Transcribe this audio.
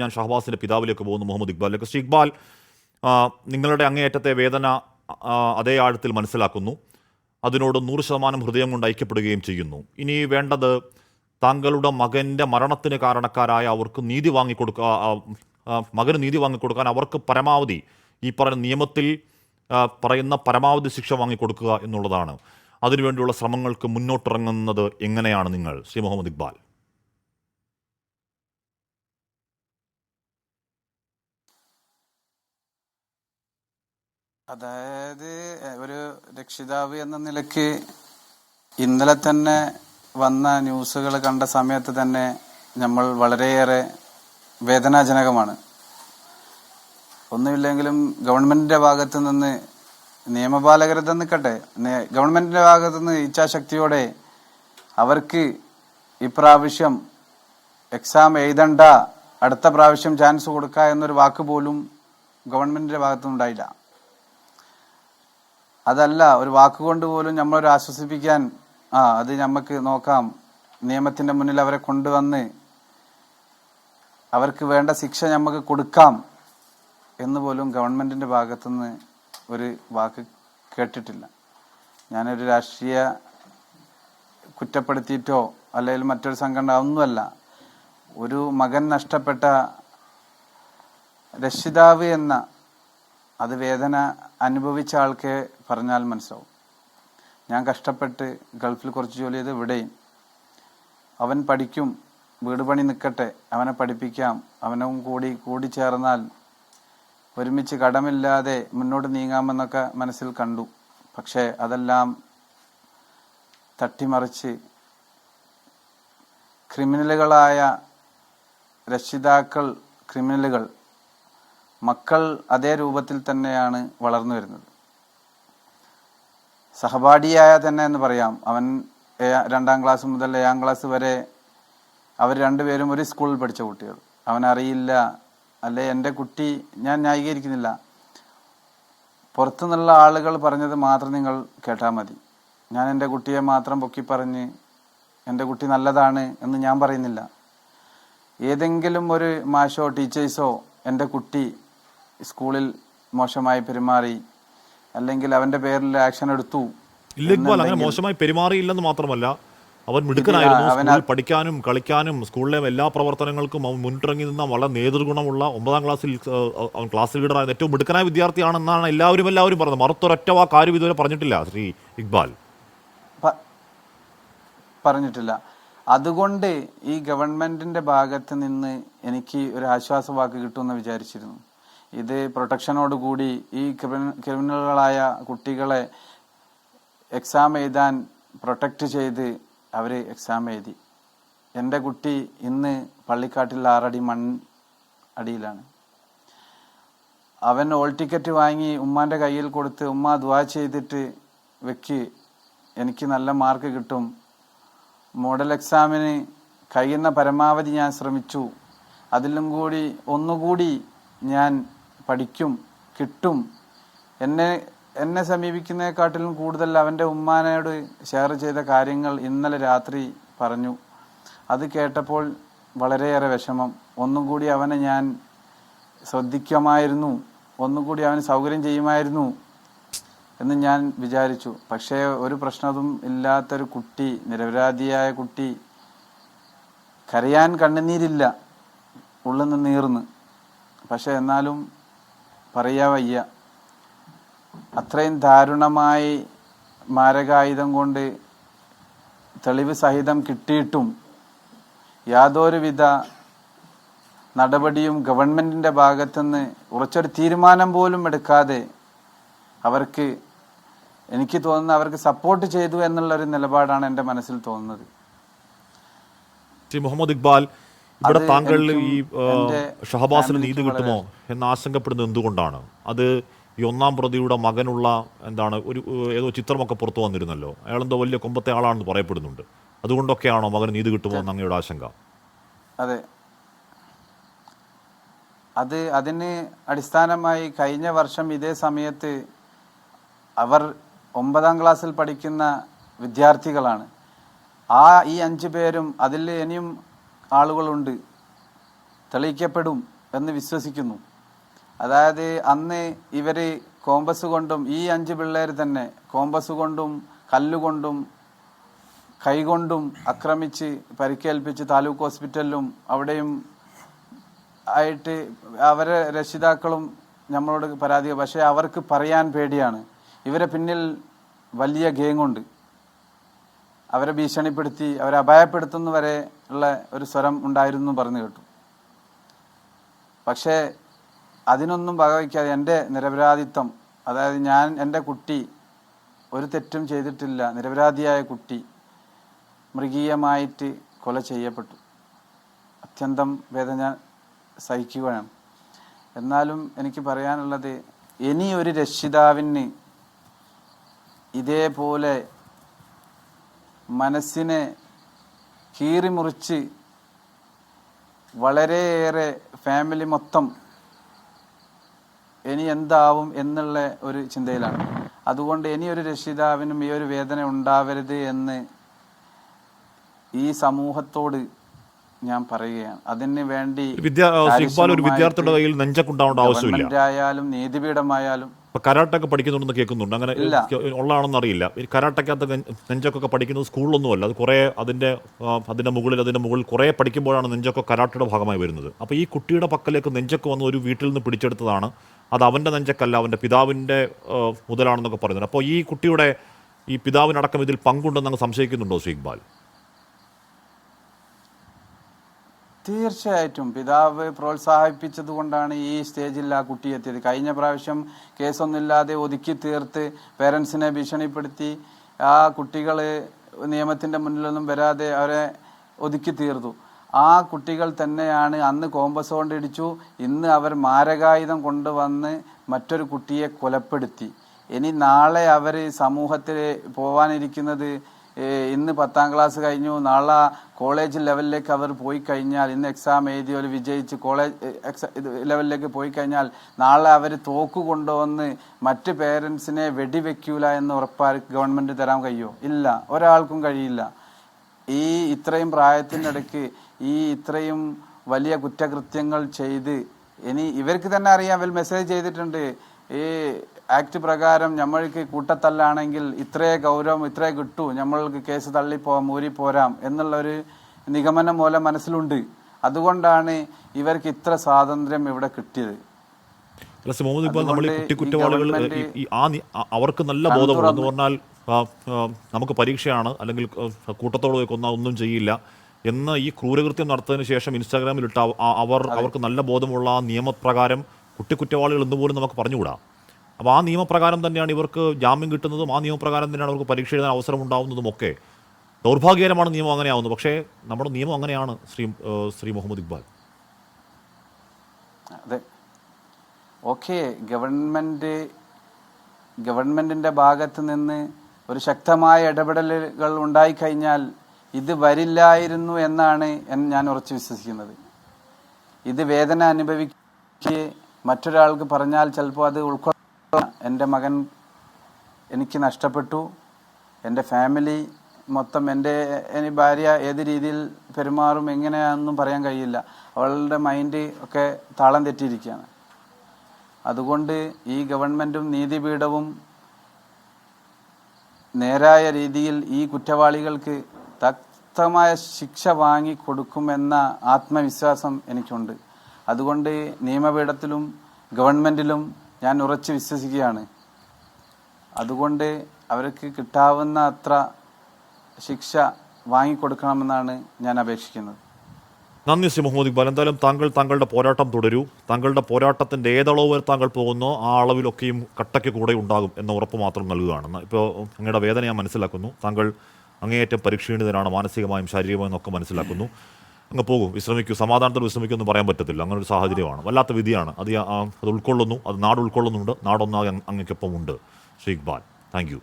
ഞാൻ ഷഹബാസിൻ്റെ പിതാവിലേക്ക് പോകുന്നു, മുഹമ്മദ് ഇക്ബാലിലേക്ക്. ശ്രീ ഇക്ബാൽ, നിങ്ങളുടെ അങ്ങേയറ്റത്തെ വേദന അതേ ആഴത്തിൽ മനസ്സിലാക്കുന്നു. അതിനോട് 100% ഹൃദയം കൊണ്ട് ഐക്യപ്പെടുകയും ചെയ്യുന്നു. ഇനി വേണ്ടത് താങ്കളുടെ മകൻ്റെ മരണത്തിന് കാരണക്കാരായ അവർക്ക് നീതി വാങ്ങിക്കൊടുക്കുക, മകന് നീതി വാങ്ങിക്കൊടുക്കാൻ അവർക്ക് പരമാവധി ഈ പറയുന്ന നിയമത്തിൽ പറയുന്ന പരമാവധി ശിക്ഷ വാങ്ങിക്കൊടുക്കുക എന്നുള്ളതാണ്. അതിനുവേണ്ടിയുള്ള ശ്രമങ്ങൾക്ക് മുന്നോട്ടിറങ്ങുന്നത് എങ്ങനെയാണ് നിങ്ങൾ, ശ്രീ മുഹമ്മദ് ഇക്ബാൽ? അതായത് ഒരു രക്ഷിതാവ് എന്ന നിലയ്ക്ക് ഇന്നലെ തന്നെ വന്ന ന്യൂസുകൾ കണ്ട സമയത്ത് തന്നെ നമ്മൾ വളരെയേറെ വേദനാജനകമാണ്. ഒന്നുമില്ലെങ്കിലും ഗവൺമെന്റിന്റെ ഭാഗത്തു നിന്ന്, നിയമപാലകരുടെ നിൽക്കട്ടെ, ഗവൺമെന്റിന്റെ ഭാഗത്തു നിന്ന് ഇച്ഛാശക്തിയോടെ അവർക്ക് ഇപ്രാവശ്യം എക്സാം എഴുതണ്ട, അടുത്ത പ്രാവശ്യം ചാൻസ് കൊടുക്കുക എന്നൊരു വാക്ക് പോലും ഗവൺമെന്റിന്റെ ഭാഗത്തുനിന്നുണ്ടായില്ല. അതല്ല, ഒരു വാക്കുകൊണ്ട് പോലും നമ്മളൊരു ആശ്വസിപ്പിക്കാൻ, അത് നമുക്ക് നോക്കാം, നിയമത്തിന്റെ മുന്നിൽ അവരെ കൊണ്ടുവന്ന് അവർക്ക് വേണ്ട ശിക്ഷ നമുക്ക് കൊടുക്കാം എന്ന് പോലും ഗവൺമെന്റിന്റെ ഭാഗത്തുനിന്ന് ഒരു വാക്ക് കേട്ടിട്ടില്ല. ഞാനൊരു രാഷ്ട്രീയ കുറ്റപ്പെടുത്തിയിട്ടോ അല്ലെങ്കിൽ മറ്റൊരു സംഘടന ഒന്നുമല്ല. ഒരു മകൻ നഷ്ടപ്പെട്ട രക്ഷിതാവ് എന്ന അത് വേദന അനുഭവിച്ച ആൾക്ക് പറഞ്ഞാൽ മനസ്സിലാവും. ഞാൻ കഷ്ടപ്പെട്ട് ഗൾഫിൽ കുറച്ച് ജോലി ചെയ്ത് ഇവിടെയും, അവൻ പഠിക്കും, വീട് പണി നിൽക്കട്ടെ, അവനെ പഠിപ്പിക്കാം, അവനും കൂടി ചേർന്നാൽ ഒരുമിച്ച് കടമില്ലാതെ മുന്നോട്ട് നീങ്ങാമെന്നൊക്കെ മനസ്സിൽ കണ്ടു. പക്ഷേ അതെല്ലാം തട്ടിമറിച്ച് ക്രിമിനലുകളായ രക്ഷിതാക്കൾ ക്രിമിനലുകൾ, മക്കൾ അതേ രൂപത്തിൽ തന്നെയാണ് വളർന്നു വരുന്നത്. സഹപാഠിയായ തന്നെ എന്ന് പറയാം. അവൻ 2ാം ക്ലാസ് മുതൽ 7ാം ക്ലാസ് വരെ അവർ രണ്ടുപേരും ഒരു സ്കൂളിൽ പഠിച്ച കുട്ടികൾ. അവനറിയില്ല, അല്ലെ എൻ്റെ കുട്ടി, ഞാൻ ന്യായീകരിക്കുന്നില്ല, പുറത്തുനിന്നുള്ള ആളുകൾ പറഞ്ഞത് മാത്രം നിങ്ങൾ കേട്ടാൽ മതി. ഞാൻ എൻ്റെ കുട്ടിയെ മാത്രം പൊക്കി പറഞ്ഞ് എൻ്റെ കുട്ടി നല്ലതാണ് എന്ന് ഞാൻ പറയുന്നില്ല. ഏതെങ്കിലും ഒരു മാഷോ ടീച്ചേഴ്സോ എൻ്റെ കുട്ടി സ്കൂളിൽ മോശമായി പെരുമാറി അല്ലെങ്കിൽ അവന്റെ പേരിൽ ആക്ഷൻ എടുത്തു, അങ്ങനെ മോശമായി പെരുമാറിയില്ലെന്ന് മാത്രമല്ല, അവൻ മിടുക്കനായിരുന്നു. പഠിക്കാനും കളിക്കാനും സ്കൂളിലെ എല്ലാ പ്രവർത്തനങ്ങൾക്കും അവൻ മുന്നിട്ടിറങ്ങി നിന്ന വളരെ നേതൃഗുണമുള്ള 9ാം ക്ലാസ്സിൽ അവൻ ക്ലാസ് ലീഡറായ ഏറ്റവും മിടുക്കനായ വിദ്യാർത്ഥിയാണെന്നാണ് എല്ലാവരും പറഞ്ഞത്. മറുത്തൊരൊറ്റ വാക്കാരും ഇതുവരെ പറഞ്ഞിട്ടില്ല ശ്രീ ഇക്ബാൽ. പറഞ്ഞിട്ടില്ല. അതുകൊണ്ട് ഈ ഗവൺമെന്റിന്റെ ഭാഗത്ത് നിന്ന് എനിക്ക് ഒരു ആശ്വാസവാക്ക് കിട്ടുമെന്ന് വിചാരിച്ചിരുന്നു. ഇത് പ്രൊട്ടക്ഷനോടുകൂടി ഈ ക്രിമിനലുകളായ കുട്ടികളെ എക്സാം എഴുതാൻ പ്രൊട്ടക്റ്റ് ചെയ്ത് അവർ എക്സാം എഴുതി. എൻ്റെ കുട്ടി ഇന്ന് പള്ളിക്കാട്ടിൽ 6 അടി അടിയിലാണ്. അവൻ ഓൾ ടിക്കറ്റ് വാങ്ങി ഉമ്മാൻ്റെ കയ്യിൽ കൊടുത്ത്, ഉമ്മ ദുആ ചെയ്തിട്ട് വെക്ക്, എനിക്ക് നല്ല മാർക്ക് കിട്ടും, മോഡൽ എക്സാമിന് കഴിയുന്ന പരമാവധി ഞാൻ ശ്രമിച്ചു, അതിലും കൂടി ഒന്നുകൂടി ഞാൻ പഠിക്കും, കിട്ടും, എന്നെ സമീപിക്കുന്നതിനെക്കാട്ടിലും കൂടുതൽ അവൻ്റെ ഉമ്മാനോട് ഷെയർ ചെയ്ത കാര്യങ്ങൾ ഇന്നലെ രാത്രി പറഞ്ഞു. അത് കേട്ടപ്പോൾ വളരെയേറെ വിഷമം. ഒന്നും കൂടി അവനെ ഞാൻ ശ്രദ്ധിക്കുമായിരുന്നു, ഒന്നുകൂടി അവന് സൗകര്യം ചെയ്യുമായിരുന്നു എന്ന് ഞാൻ വിചാരിച്ചു. പക്ഷേ ഒരു പ്രശ്നവും ഇല്ലാത്തൊരു കുട്ടി, നിരപരാധിയായ കുട്ടി, കരയാൻ കണ്ണുനീരില്ല, ഉള്ളിൽ നിന്ന് നീർന്ന്. പക്ഷെ എന്നാലും പറയാ വയ്യ. അത്രയും ദാരുണമായി മാരകായുധം കൊണ്ട് തെളിവ് സഹിതം കിട്ടിയിട്ടും യാതൊരുവിധ നടപടിയും ഗവൺമെന്റിന്റെ ഭാഗത്തുനിന്ന് ഉറച്ചൊരു തീരുമാനം പോലും എടുക്കാതെ അവർക്ക്, എനിക്ക് തോന്നുന്നത് അവർക്ക് സപ്പോർട്ട് ചെയ്തു എന്നുള്ളൊരു നിലപാടാണ് എൻ്റെ മനസ്സിൽ തോന്നുന്നത്. മുഹമ്മദ് ഇക്ബാൽ, ഇവിടെ താങ്കൾ ഈ ഷഹബാസിന് നീതി കിട്ടുമോ എന്ന് ആശങ്കപ്പെടുന്നത് എന്തുകൊണ്ടാണ്? അത് ഈ 1ാം പ്രതിയുടെ മകനുള്ള ഏതോ ചിത്രമൊക്കെ പുറത്തു വന്നിരുന്നല്ലോ, അയാളെന്തോ വലിയ കൊമ്പത്തെ ആളാണെന്ന് പറയപ്പെടുന്നുണ്ട്. അതുകൊണ്ടൊക്കെയാണോ മകന് നീതി കിട്ടുമോ എന്ന് അങ്ങയുടെ ആശങ്ക? അതെ, അതിന് അടിസ്ഥാനമായി കഴിഞ്ഞ വർഷം ഇതേ സമയത്ത് അവർ 9ാം ക്ലാസ്സിൽ പഠിക്കുന്ന വിദ്യാർത്ഥികളാണ്. ഈ 5 പേരും, അതിൽ ഇനിയും ആളുകളുണ്ട്, തെളിയിക്കപ്പെടും എന്ന് വിശ്വസിക്കുന്നു. അതായത് അന്ന് ഇവർ കോമ്പസ് കൊണ്ടും ഈ 5 പിള്ളേർ തന്നെ കോമ്പസ് കൊണ്ടും കല്ലുകൊണ്ടും കൈകൊണ്ടും ആക്രമിച്ച് പരിക്കേൽപ്പിച്ച് താലൂക്ക് ഹോസ്പിറ്റലിലും അവിടെയും ആയിട്ട് അവരെ രക്ഷിതാക്കളും നമ്മളോട് പരാതി. പക്ഷേ അവർക്ക് പറയാൻ പേടിയാണ്. ഇവരെ പിന്നിൽ വലിയ ഗേങ്ങുണ്ട്. അവരെ ഭീഷണിപ്പെടുത്തി അവരെ അപായപ്പെടുത്തുന്ന വരെ ഉള്ള ഒരു സ്വരം ഉണ്ടായിരുന്നു പറഞ്ഞു കേട്ടു. പക്ഷേ അതിനൊന്നും വകവയ്ക്കാതെ എൻ്റെ നിരപരാധിത്വം, അതായത് എൻ്റെ കുട്ടി ഒരു തെറ്റും ചെയ്തിട്ടില്ല, നിരപരാധിയായ കുട്ടി മൃഗീയമായിട്ട് കൊല ചെയ്യപ്പെട്ടു. അത്യന്തം വേദന സഹിക്കുകയാണ്. എന്നാലും എനിക്ക് പറയാനുള്ളത്, ഇനി ഒരു രക്ഷിതാവിന് ഇതേപോലെ മനസ്സിനെ കീറിമുറിച്ച് വളരെയേറെ ഫാമിലി മൊത്തം ഇനി എന്താവും എന്നുള്ള ഒരു ചിന്തയിലാണ്. അതുകൊണ്ട് ഇനി ഒരു രക്ഷിതാവിനും ഈ ഒരു വേദന ഉണ്ടാവരുത് എന്ന് ഈ സമൂഹത്തോട് ഞാൻ പറയുകയാണ്. അതിന് വേണ്ടി ഒരു വിദ്യാർത്ഥിയുടെ കയ്യിൽ നെഞ്ചക്കുണ്ടാവേണ്ട ആവശ്യമില്ല. ഗവൺമെന്റ് ആയാലും നീതിപീഠമായാലും. കരാട്ടൊക്കെ പഠിക്കുന്നുണ്ടെന്ന് കേൾക്കുന്നുണ്ട്, അങ്ങനെ ഉള്ളതാണെന്ന് അറിയില്ല. ഈ കരാട്ടക്കകത്ത് നെഞ്ചൊക്കെ പഠിക്കുന്നത് സ്കൂളിലൊന്നുമല്ല, അത് കുറേ അതിൻ്റെ മുകളിൽ കുറേ പഠിക്കുമ്പോഴാണ് നെഞ്ചൊക്കെ കരാട്ടയുടെ ഭാഗമായി വരുന്നത്. അപ്പോൾ ഈ കുട്ടിയുടെ പക്കലേക്ക് നെഞ്ചൊക്കെ വന്ന് ഒരു വീട്ടിൽ നിന്ന് പിടിച്ചെടുത്തതാണ്. അത് അവൻ്റെ നെഞ്ചക്കല്ല, അവൻ്റെ പിതാവിൻ്റെ മുതലാണെന്നൊക്കെ പറയുന്നത്. അപ്പോൾ ഈ കുട്ടിയുടെ ഈ പിതാവിനടക്കം ഇതിൽ പങ്കുണ്ടെന്ന് അങ്ങ് സംശയിക്കുന്നുണ്ടോ ശ്രീ ഇക്ബാൽ? തീർച്ചയായിട്ടും പിതാവ് പ്രോത്സാഹിപ്പിച്ചത് കൊണ്ടാണ് ഈ സ്റ്റേജിൽ ആ കുട്ടി എത്തിയത്. കഴിഞ്ഞ പ്രാവശ്യം കേസൊന്നുമില്ലാതെ ഒതുക്കി തീർത്ത് പേരൻസിനെ ഭീഷണിപ്പെടുത്തി ആ കുട്ടികൾ നിയമത്തിൻ്റെ മുന്നിലൊന്നും വരാതെ അവരെ ഒതുക്കി തീർത്തു. ആ കുട്ടികൾ തന്നെയാണ് അന്ന് കോമ്പസ് കൊണ്ട് ഇടിച്ചു, ഇന്ന് അവർ മാരകായുധം കൊണ്ടുവന്ന് മറ്റൊരു കുട്ടിയെ കൊലപ്പെടുത്തി. ഇനി നാളെ അവർ സമൂഹത്തിൽ പോവാനിരിക്കുന്നത്, ഇന്ന് 10ാം ക്ലാസ് കഴിഞ്ഞു, നാളെ കോളേജ് ലെവലിലേക്ക് അവർ പോയി കഴിഞ്ഞാൽ, ഇന്ന് എക്സാം എഴുതി ഒരു വിജയിച്ച് കോളേജ് ലെവലിലേക്ക് പോയി കഴിഞ്ഞാൽ നാളെ അവർ തോക്ക് കൊണ്ടുവന്ന് മറ്റ് പേരൻസിനെ വെടിവെക്കൂല എന്ന് ഉറപ്പായി ഗവൺമെൻറ് തരാൻ കഴിയുമോ? ഇല്ല, ഒരാൾക്കും കഴിയില്ല. ഈ ഇത്രയും പ്രായത്തിനിടയ്ക്ക് ഈ ഇത്രയും വലിയ കുറ്റകൃത്യങ്ങൾ ചെയ്ത് ഇനി ഇവർക്ക് തന്നെ അറിയാം, ഇവർ മെസ്സേജ് ചെയ്തിട്ടുണ്ട്, ഈ ആക്ട് പ്രകാരം നമ്മൾക്ക് കൂട്ടത്തല്ലാണെങ്കിൽ ഇത്രേ ഗൗരവം ഇത്രേ കിട്ടൂ, നമ്മൾക്ക് കേസ് തള്ളിപ്പോവാം ഊരിപ്പോരാം എന്നുള്ളൊരു നിഗമനം മൂലം മനസ്സിലുണ്ട്. അതുകൊണ്ടാണ് ഇവർക്ക് ഇത്ര സ്വാതന്ത്ര്യം ഇവിടെ കിട്ടിയത്. അവർക്ക് നല്ല ബോധമുണ്ട് എന്ന് പറഞ്ഞാൽ നമുക്ക് പരീക്ഷയാണ്, അല്ലെങ്കിൽ കൂട്ടത്തോട് കൊന്നാൽ ഒന്നും ചെയ്യില്ല എന്ന് ഈ ക്രൂരകൃത്യം നടത്തതിന് ശേഷം ഇൻസ്റ്റാഗ്രാമിലിട്ട അവർക്ക് നല്ല ബോധമുള്ള നിയമപ്രകാരം കുറ്റവാളികൾ എന്നുപോലും നമുക്ക് പറഞ്ഞുകൂടാ. അപ്പോൾ ആ നിയമപ്രകാരം തന്നെയാണ് ഇവർക്ക് ജാമ്യം കിട്ടുന്നതും, ആ നിയമപ്രകാരം തന്നെയാണ് അവർക്ക് പരീക്ഷ എഴുതാൻ അവസരം ഉണ്ടാവുന്നതും ഒക്കെ. ദൗർഭാഗ്യകരമാണ് നിയമം അങ്ങനെയാവുന്നത്. പക്ഷേ നമ്മുടെ നിയമം അങ്ങനെയാണ് ശ്രീ മുഹമ്മദ് ഇക്ബാൽ. അതെ, ഓക്കെ, ഗവൺമെന്റിന്റെ ഭാഗത്ത് നിന്ന് ഒരു ശക്തമായ ഇടപെടലുകൾ ഉണ്ടായിക്കഴിഞ്ഞാൽ ഇത് വരില്ലായിരുന്നു എന്നാണ് ഞാൻ ഉറച്ചു വിശ്വസിക്കുന്നത്. ഇത് വേദന അനുഭവിക്കുക മറ്റൊരാൾക്ക് പറഞ്ഞാൽ ചിലപ്പോൾ അത് ഉൾക്കൊള്ളാൻ, എൻ്റെ മകൻ എനിക്ക് നഷ്ടപ്പെട്ടു, എൻ്റെ ഫാമിലി മൊത്തം, എൻ്റെ ഭാര്യ ഏത് രീതിയിൽ പെരുമാറും എങ്ങനെയാണെന്നും പറയാൻ കഴിയില്ല. അവളുടെ മൈൻഡ് ഒക്കെ താളം തെറ്റിയിരിക്കുകയാണ്. അതുകൊണ്ട് ഈ ഗവൺമെൻറ്റും നീതിപീഠവും നേരായ രീതിയിൽ ഈ കുറ്റവാളികൾക്ക് തക്തമായ ശിക്ഷ വാങ്ങിക്കൊടുക്കുമെന്ന ആത്മവിശ്വാസം എനിക്കുണ്ട്. അതുകൊണ്ട് നിയമപീഠത്തിലും ഗവൺമെൻറ്റിലും ഞാൻ ഉറച്ചു വിശ്വസിക്കുകയാണ്. അതുകൊണ്ട് അവർക്ക് കിട്ടാവുന്ന അത്ര ശിക്ഷ വാങ്ങിക്കൊടുക്കണമെന്നാണ് ഞാൻ അപേക്ഷിക്കുന്നത്. നന്ദി ശ്രീ മുഹമ്മദ് ഇക്ബാൽ. എന്തായാലും താങ്കളുടെ പോരാട്ടം തുടരൂ. താങ്കളുടെ പോരാട്ടത്തിൻ്റെ ഏതളവ് വരെ താങ്കൾ പോകുന്നോ ആ അളവിലൊക്കെയും കട്ടയ്ക്ക് കൂടെ ഉണ്ടാകും എന്ന ഉറപ്പ് മാത്രം നൽകുകയാണ്. ഇപ്പോൾ അങ്ങയുടെ വേദന ഞാൻ മനസ്സിലാക്കുന്നു. താങ്കൾ അങ്ങേയറ്റം പരിക്ഷീണിതനാണ്, മാനസികമായും ശാരീരികമായും ഒക്കെ മനസ്സിലാക്കുന്നു. അങ്ങ് പോകൂ, വിശ്രമിക്കൂ, സമാധാനത്തിൽ വിശ്രമിക്കുമെന്ന് പറയാൻ പറ്റത്തില്ല. അങ്ങനെ ഒരു സാഹചര്യമാണ്, വല്ലാത്ത വിധിയാണ്. അത് ഉൾക്കൊള്ളുന്നു, അത് നാട് ഉൾക്കൊള്ളുന്നുണ്ട്, നാടൊന്നാകെ അങ്ങക്കൊപ്പം ഉണ്ട് ശ്രീ ഇക്ബാൽ. Thank you.